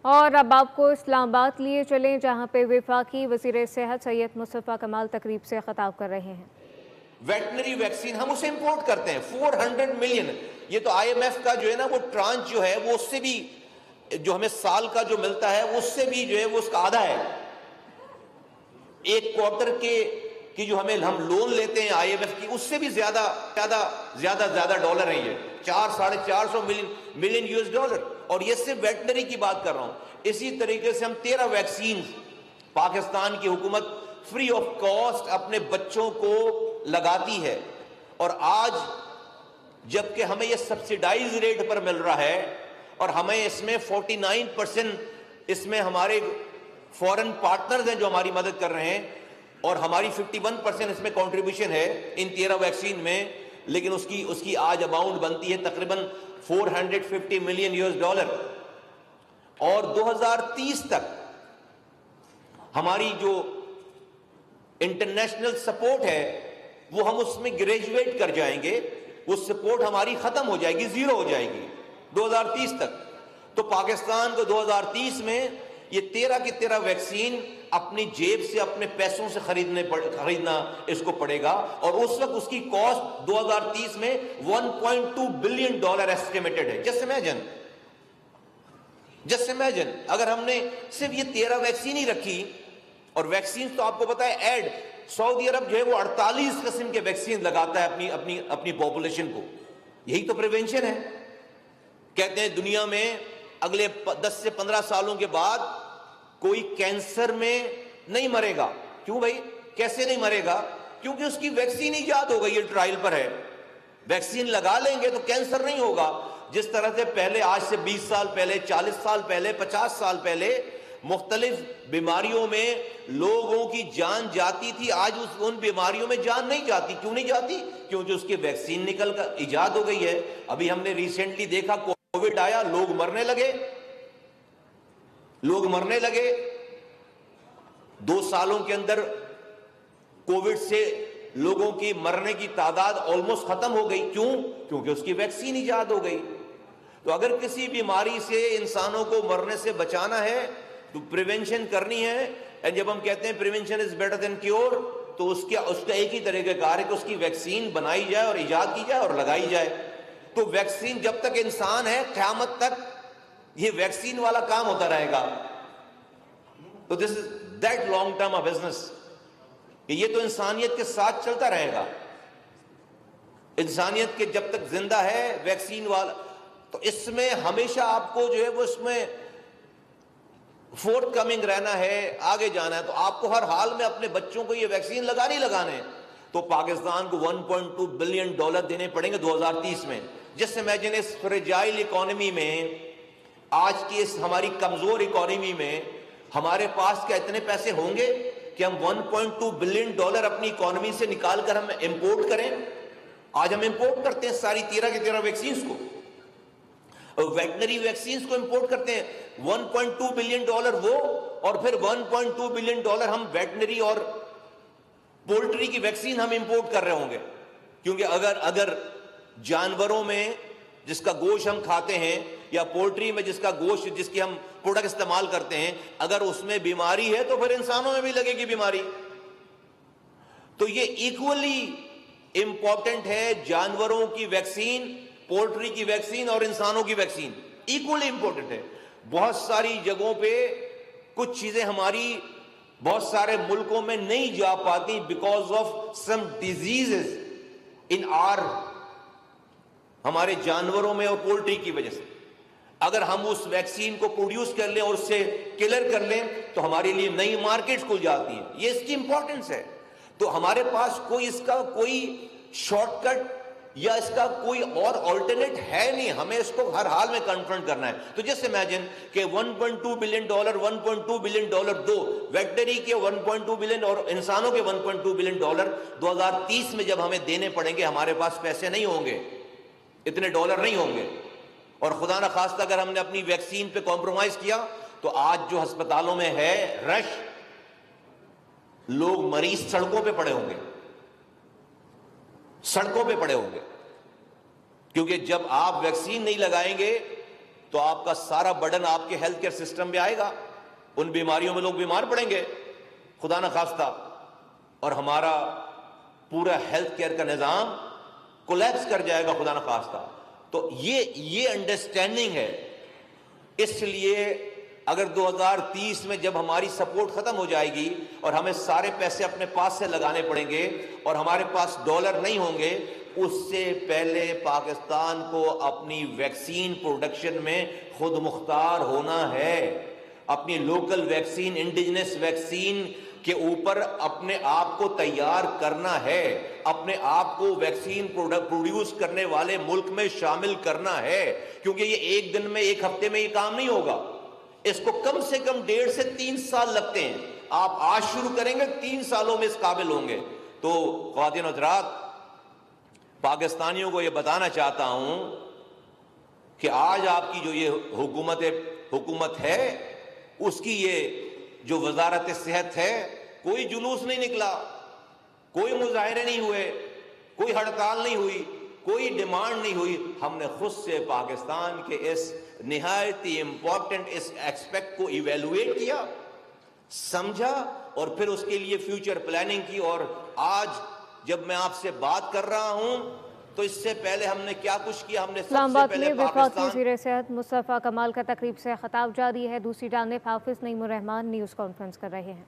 और अब आपको इस्लामाबाद लिए चलें, जहां पे वफाकी वज़ीर सेहत सैयद मुस्तफ़ा कमाल तकरीब से खिताब कर रहे हैं। वेटनरी वैक्सीन हम उसे इंपोर्ट करते हैं 400 मिलियन। ये तो IMF का जो है ना वो ट्रांच जो है वो उससे भी, जो हमें साल का जो मिलता है उससे भी जो है वो उसका आधा है। एक क्वार्टर की जो हम लोन लेते हैं IMF की, उससे भी ज्यादा ज्यादा ज्यादा ज्यादा डॉलर है ये, 400-450 मिलियन US डॉलर। और ये सिर्फ वेटनरी की बात कर रहा हूं। इसी तरीके से हम 13 वैक्सीन पाकिस्तान की हुकूमत फ्री ऑफ कॉस्ट अपने बच्चों को लगाती है। और आज जबकि हमें यह सब्सिडाइज रेट पर मिल रहा है और हमें इसमें 49% इसमें हमारे फॉरेन पार्टनर्स हैं जो हमारी मदद कर रहे हैं, और हमारी 51% इसमें कंट्रीब्यूशन है इन 13 वैक्सीन में, लेकिन उसकी आज अमाउंट बनती है तकरीबन 450 मिलियन US डॉलर। और 2030 तक हमारी जो इंटरनेशनल सपोर्ट है वो हम उसमें ग्रेजुएट कर जाएंगे, वो सपोर्ट हमारी खत्म हो जाएगी, जीरो हो जाएगी 2030 तक। तो पाकिस्तान को 2030 में ये 13 की 13 वैक्सीन अपनी जेब से अपने पैसों से खरीदना इसको पड़ेगा। और उस वक्त उसकी कॉस्ट 2030 में 1.2 बिलियन डॉलर एस्टिमेटेड है। जस्ट इमेजिन अगर हमने सिर्फ ये 13 वैक्सीन ही रखी, और वैक्सीन तो आपको पता है ऐड सऊदी अरब जो है वो 48 किस्म के वैक्सीन लगाता है अपनी अपनी अपनी पॉपुलेशन को। यही तो प्रिवेंशन है। कहते हैं दुनिया में अगले 10 से 15 सालों के बाद कोई कैंसर में नहीं मरेगा। क्यों भाई, कैसे नहीं मरेगा? क्योंकि उसकी वैक्सीन इजाद हो गई है, ट्रायल पर है। वैक्सीन लगा लेंगे तो कैंसर नहीं होगा। जिस तरह से पहले, आज से 20 साल पहले, 40 साल पहले, 50 साल पहले मुख्तलिफ बीमारियों में लोगों की जान जाती थी, आज उन बीमारियों में जान नहीं जाती। क्यों नहीं जाती? क्योंकि उसकी वैक्सीन निकल कर इजाद हो गई है। अभी हमने रिसेंटली देखा, कोविड आया, लोग मरने लगे। 2 सालों के अंदर कोविड से लोगों की मरने की तादाद ऑलमोस्ट खत्म हो गई। क्यों? क्योंकि उसकी वैक्सीन इजाद हो गई। तो अगर किसी बीमारी से इंसानों को मरने से बचाना है तो प्रिवेंशन करनी है। एंड जब हम कहते हैं prevention is better than cure, तो उसका एक ही तरीक़ाकार है कि उसकी वैक्सीन बनाई जाए और इजाद की जाए और लगाई जाए। तो वैक्सीन, जब तक इंसान है, क़यामत तक ये वैक्सीन वाला काम होता रहेगा। तो this is that long term business, ये तो इंसानियत के साथ चलता रहेगा। इंसानियत के जब तक जिंदा है वैक्सीन वाला, तो इसमें हमेशा आपको जो है वो इसमें फोर्थ कमिंग रहना है, आगे जाना है। तो आपको हर हाल में अपने बच्चों को ये वैक्सीन लगाने। तो पाकिस्तान को 1.2 बिलियन डॉलर देने पड़ेंगे 2030 में। जस्ट इमेजिन, इस फ्रेजाइल इकोनॉमी में, आज की इस हमारी कमजोर इकोनॉमी में हमारे पास क्या इतने पैसे होंगे कि हम 1.2 बिलियन डॉलर अपनी इकोनॉमी से निकालकर हम इंपोर्ट करें? आज हम इंपोर्ट करते हैं सारी 13 की 13 वैक्सीन को, वेटनरी वैक्सीन को इंपोर्ट करते हैं। 1.2 बिलियन डॉलर वो, और फिर 1.2 बिलियन डॉलर हम वेटनरी और पोल्ट्री की वैक्सीन हम इंपोर्ट कर रहे होंगे। क्योंकि अगर जानवरों में जिसका गोश्त हम खाते हैं, या पोल्ट्री में जिसका गोश्त, जिसकी हम प्रोडक्ट इस्तेमाल करते हैं, अगर उसमें बीमारी है तो फिर इंसानों में भी लगेगी बीमारी। तो ये इक्वली इंपॉर्टेंट है। जानवरों की वैक्सीन, पोल्ट्री की वैक्सीन और इंसानों की वैक्सीन इक्वली इंपॉर्टेंट है। बहुत सारी जगहों पे कुछ चीजें हमारी बहुत सारे मुल्कों में नहीं जा पाती बिकॉज ऑफ सम डिजीजेस इन हमारे जानवरों में और पोल्ट्री की वजह से। अगर हम उस वैक्सीन को प्रोड्यूस कर लें और उससे किलर कर लें तो हमारे लिए नई मार्केट्स खुल जाती हैं। ये इसकी इंपॉर्टेंस है। तो हमारे पास इसका कोई शॉर्टकट या इसका कोई और ऑल्टरनेट है नहीं। हमें इसको हर हाल में कन्फ्रंट करना है। तो जस्ट इमेजिन कि 1.2 बिलियन डॉलर, 1.2 बिलियन डॉलर दो वेटनरी के 1.2 बिलियन और इंसानों के 1.2 बिलियन डॉलर 2030 में जब हमें देने पड़ेंगे, हमारे पास पैसे नहीं होंगे, इतने डॉलर नहीं होंगे। और खुदा ना खास्ता अगर हमने अपनी वैक्सीन पे कॉम्प्रोमाइज किया तो आज जो अस्पतालों में है रश, लोग मरीज सड़कों पे पड़े होंगे, क्योंकि जब आप वैक्सीन नहीं लगाएंगे तो आपका सारा बर्डन आपके हेल्थ केयर सिस्टम में आएगा, उन बीमारियों में लोग बीमार पड़ेंगे खुदा न खास्ता, और हमारा पूरा हेल्थ केयर का निजाम कोलैप्स कर जाएगा खुदा न खास्ता। तो ये अंडरस्टैंडिंग है। इसलिए अगर 2030 में जब हमारी सपोर्ट खत्म हो जाएगी और हमें सारे पैसे अपने पास से लगाने पड़ेंगे और हमारे पास डॉलर नहीं होंगे, उससे पहले पाकिस्तान को अपनी वैक्सीन प्रोडक्शन में खुद मुख्तार होना है। अपनी लोकल वैक्सीन, इंडिजिनस वैक्सीन के ऊपर अपने आप को तैयार करना है, अपने आप को वैक्सीन प्रोड्यूस करने वाले मुल्क में शामिल करना है, क्योंकि ये एक दिन में, एक हफ्ते में ये काम नहीं होगा। इसको कम से कम 1.5 से 3 साल लगते हैं। आप आज शुरू करेंगे, 3 सालों में इस काबिल होंगे। तो ख्वातीन हज़रात, पाकिस्तानियों को ये बताना चाहता हूं कि आज आपकी जो ये हुकूमत है, उसकी ये जो वजारत सेहत है, कोई जुलूस नहीं निकला, कोई मुजाहरे नहीं हुए, कोई हड़ताल नहीं हुई, कोई डिमांड नहीं हुई। हमने खुद से पाकिस्तान के इस निहायत ही इंपॉर्टेंट इस एस्पेक्ट को इवेलुएट किया, समझा और फिर उसके लिए फ्यूचर प्लानिंग की। और आज जब मैं आपसे बात कर रहा हूं तो इससे पहले हमने क्या कुछ किया, हमने इस्लामाबाद में वफाकी वज़ीर सेहत मुस्तफ़ा कमाल का तकरीब से खिताब जारी है। दूसरी जानिब हाफिज नईमुर रहमान न्यूज़ कॉन्फ्रेंस कर रहे हैं।